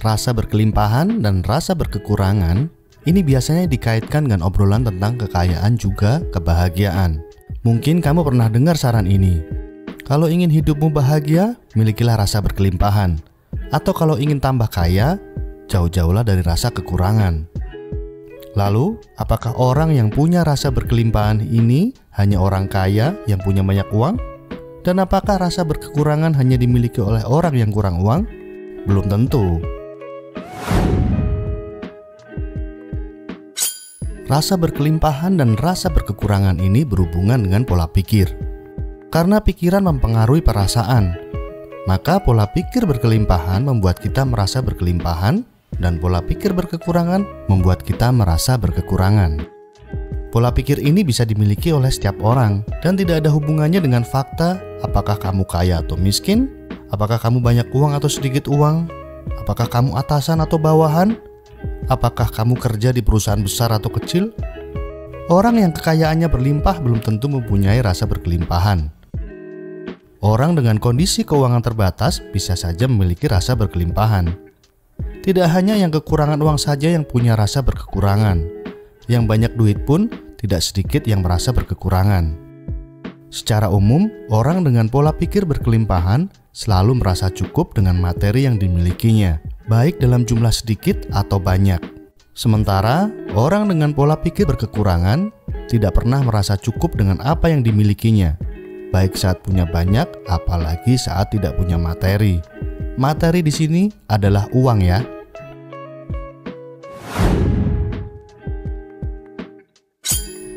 Rasa berkelimpahan dan rasa berkekurangan ini biasanya dikaitkan dengan obrolan tentang kekayaan juga kebahagiaan. Mungkin kamu pernah dengar saran ini. Kalau ingin hidupmu bahagia, milikilah rasa berkelimpahan. Atau kalau ingin tambah kaya, jauh-jauhlah dari rasa kekurangan. Lalu, apakah orang yang punya rasa berkelimpahan ini hanya orang kaya yang punya banyak uang? Dan apakah rasa berkekurangan hanya dimiliki oleh orang yang kurang uang? Belum tentu. Rasa berkelimpahan dan rasa berkekurangan ini berhubungan dengan pola pikir. Karena pikiran mempengaruhi perasaan, maka pola pikir berkelimpahan membuat kita merasa berkelimpahan dan pola pikir berkekurangan membuat kita merasa berkekurangan. Pola pikir ini bisa dimiliki oleh setiap orang dan tidak ada hubungannya dengan fakta apakah kamu kaya atau miskin, apakah kamu banyak uang atau sedikit uang, apakah kamu atasan atau bawahan, apakah kamu kerja di perusahaan besar atau kecil. Orang yang kekayaannya berlimpah belum tentu mempunyai rasa berkelimpahan. Orang dengan kondisi keuangan terbatas bisa saja memiliki rasa berkelimpahan. Tidak hanya yang kekurangan uang saja yang punya rasa berkekurangan. Yang banyak duit pun tidak sedikit yang merasa berkekurangan. Secara umum, orang dengan pola pikir berkelimpahan selalu merasa cukup dengan materi yang dimilikinya, baik dalam jumlah sedikit atau banyak. Sementara, orang dengan pola pikir berkekurangan tidak pernah merasa cukup dengan apa yang dimilikinya, baik saat punya banyak, apalagi saat tidak punya materi. Materi di sini adalah uang ya.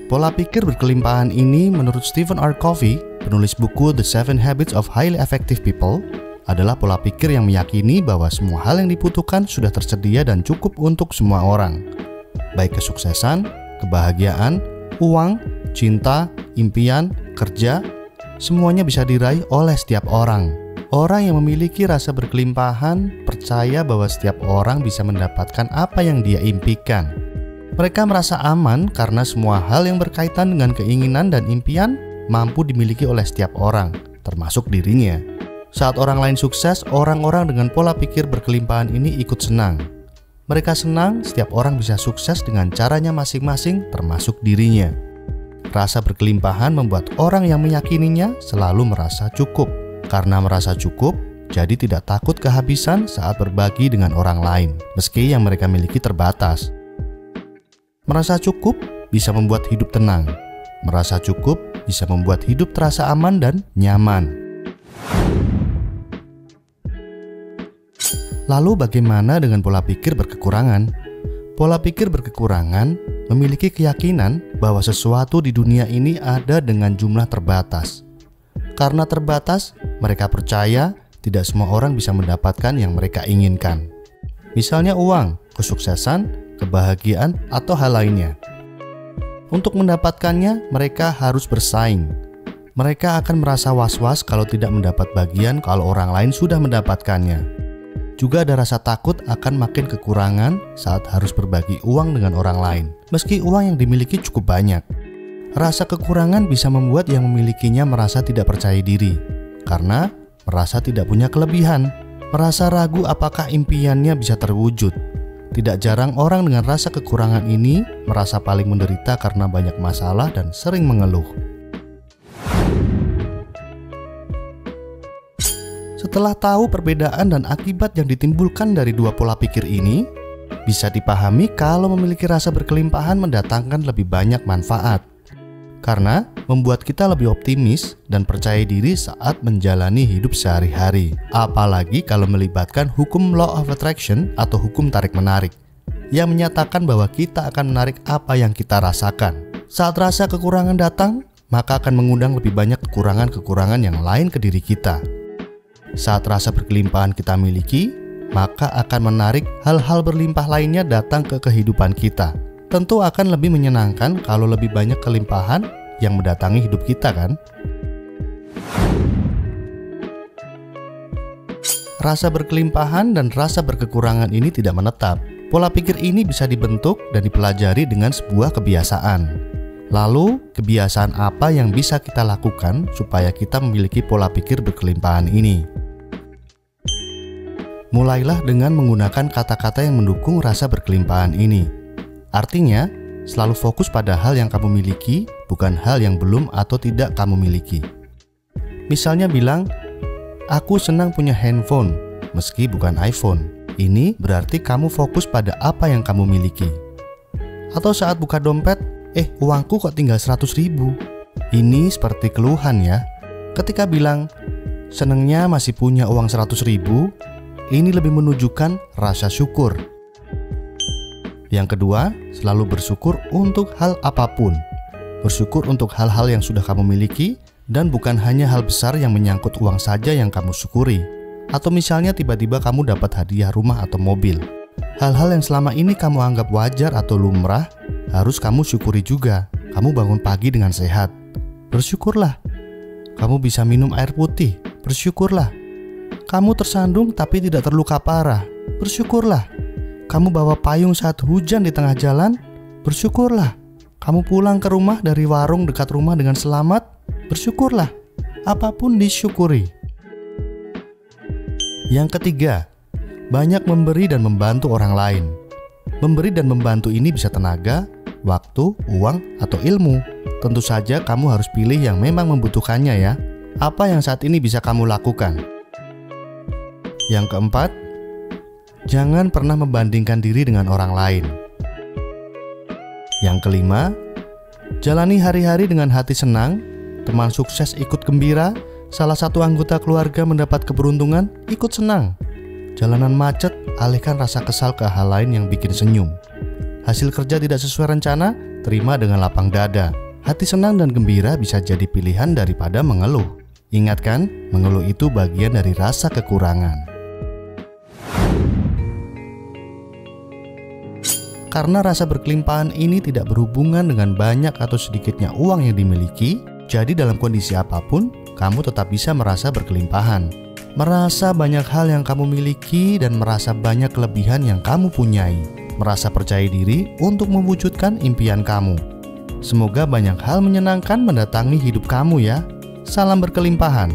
Pola pikir berkelimpahan ini menurut Stephen R. Covey, penulis buku The 7 Habits of Highly Effective People, adalah pola pikir yang meyakini bahwa semua hal yang dibutuhkan sudah tersedia dan cukup untuk semua orang. Baik kesuksesan, kebahagiaan, uang, cinta, impian, kerja, semuanya bisa diraih oleh setiap orang. Orang yang memiliki rasa berkelimpahan percaya bahwa setiap orang bisa mendapatkan apa yang dia impikan. Mereka merasa aman karena semua hal yang berkaitan dengan keinginan dan impian mampu dimiliki oleh setiap orang, termasuk dirinya. Saat orang lain sukses, orang-orang dengan pola pikir berkelimpahan ini ikut senang. Mereka senang setiap orang bisa sukses dengan caranya masing-masing, termasuk dirinya. Rasa berkelimpahan membuat orang yang meyakininya selalu merasa cukup. Karena merasa cukup, jadi tidak takut kehabisan saat berbagi dengan orang lain, meski yang mereka miliki terbatas. Merasa cukup bisa membuat hidup tenang. Merasa cukup bisa membuat hidup terasa aman dan nyaman. Lalu bagaimana dengan pola pikir berkekurangan? Pola pikir berkekurangan memiliki keyakinan bahwa sesuatu di dunia ini ada dengan jumlah terbatas. Karena terbatas, mereka percaya tidak semua orang bisa mendapatkan yang mereka inginkan. Misalnya uang, kesuksesan, kebahagiaan, atau hal lainnya. Untuk mendapatkannya, mereka harus bersaing. Mereka akan merasa was-was kalau tidak mendapat bagian kalau orang lain sudah mendapatkannya. Juga ada rasa takut akan makin kekurangan saat harus berbagi uang dengan orang lain, meski uang yang dimiliki cukup banyak. Rasa kekurangan bisa membuat yang memilikinya merasa tidak percaya diri, karena merasa tidak punya kelebihan, merasa ragu apakah impiannya bisa terwujud. Tidak jarang orang dengan rasa kekurangan ini merasa paling menderita karena banyak masalah dan sering mengeluh. Setelah tahu perbedaan dan akibat yang ditimbulkan dari dua pola pikir ini, bisa dipahami kalau memiliki rasa berkelimpahan mendatangkan lebih banyak manfaat. Karena membuat kita lebih optimis dan percaya diri saat menjalani hidup sehari-hari. Apalagi kalau melibatkan hukum law of attraction atau hukum tarik-menarik, yang menyatakan bahwa kita akan menarik apa yang kita rasakan. Saat rasa kekurangan datang, maka akan mengundang lebih banyak kekurangan-kekurangan yang lain ke diri kita. Saat rasa berkelimpahan kita miliki, maka akan menarik hal-hal berlimpah lainnya datang ke kehidupan kita. Tentu akan lebih menyenangkan kalau lebih banyak kelimpahan yang mendatangi hidup kita kan? Rasa berkelimpahan dan rasa berkekurangan ini tidak menetap. Pola pikir ini bisa dibentuk dan dipelajari dengan sebuah kebiasaan. Lalu, kebiasaan apa yang bisa kita lakukan supaya kita memiliki pola pikir berkelimpahan ini? Mulailah dengan menggunakan kata-kata yang mendukung rasa berkelimpahan ini. Artinya, selalu fokus pada hal yang kamu miliki, bukan hal yang belum atau tidak kamu miliki. Misalnya bilang, aku senang punya handphone, meski bukan iPhone. Ini berarti kamu fokus pada apa yang kamu miliki. Atau saat buka dompet, uangku kok tinggal 100.000. Ini seperti keluhan ya. Ketika bilang, senengnya masih punya uang 100.000, ini lebih menunjukkan rasa syukur. Yang kedua, selalu bersyukur untuk hal apapun. Bersyukur untuk hal-hal yang sudah kamu miliki, dan bukan hanya hal besar yang menyangkut uang saja yang kamu syukuri. Atau misalnya tiba-tiba kamu dapat hadiah rumah atau mobil. Hal-hal yang selama ini kamu anggap wajar atau lumrah, harus kamu syukuri juga. Kamu bangun pagi dengan sehat, bersyukurlah. Kamu bisa minum air putih, bersyukurlah. Kamu tersandung tapi tidak terluka parah, bersyukurlah. Kamu bawa payung saat hujan di tengah jalan, bersyukurlah. Kamu pulang ke rumah dari warung dekat rumah dengan selamat, bersyukurlah. Apapun disyukuri. Yang ketiga, banyak memberi dan membantu orang lain. Memberi dan membantu ini bisa tenaga, waktu, uang, atau ilmu. Tentu saja kamu harus pilih yang memang membutuhkannya ya. Apa yang saat ini bisa kamu lakukan? Yang keempat, jangan pernah membandingkan diri dengan orang lain. Yang kelima, jalani hari-hari dengan hati senang. Teman sukses ikut gembira, salah satu anggota keluarga mendapat keberuntungan, ikut senang. Jalanan macet, alihkan rasa kesal ke hal lain yang bikin senyum. Hasil kerja tidak sesuai rencana, terima dengan lapang dada. Hati senang dan gembira bisa jadi pilihan daripada mengeluh. Ingat kan, mengeluh itu bagian dari rasa kekurangan. Karena rasa berkelimpahan ini tidak berhubungan dengan banyak atau sedikitnya uang yang dimiliki, jadi dalam kondisi apapun, kamu tetap bisa merasa berkelimpahan. Merasa banyak hal yang kamu miliki dan merasa banyak kelebihan yang kamu punyai. Merasa percaya diri untuk mewujudkan impian kamu. Semoga banyak hal menyenangkan mendatangi hidup kamu ya. Salam berkelimpahan.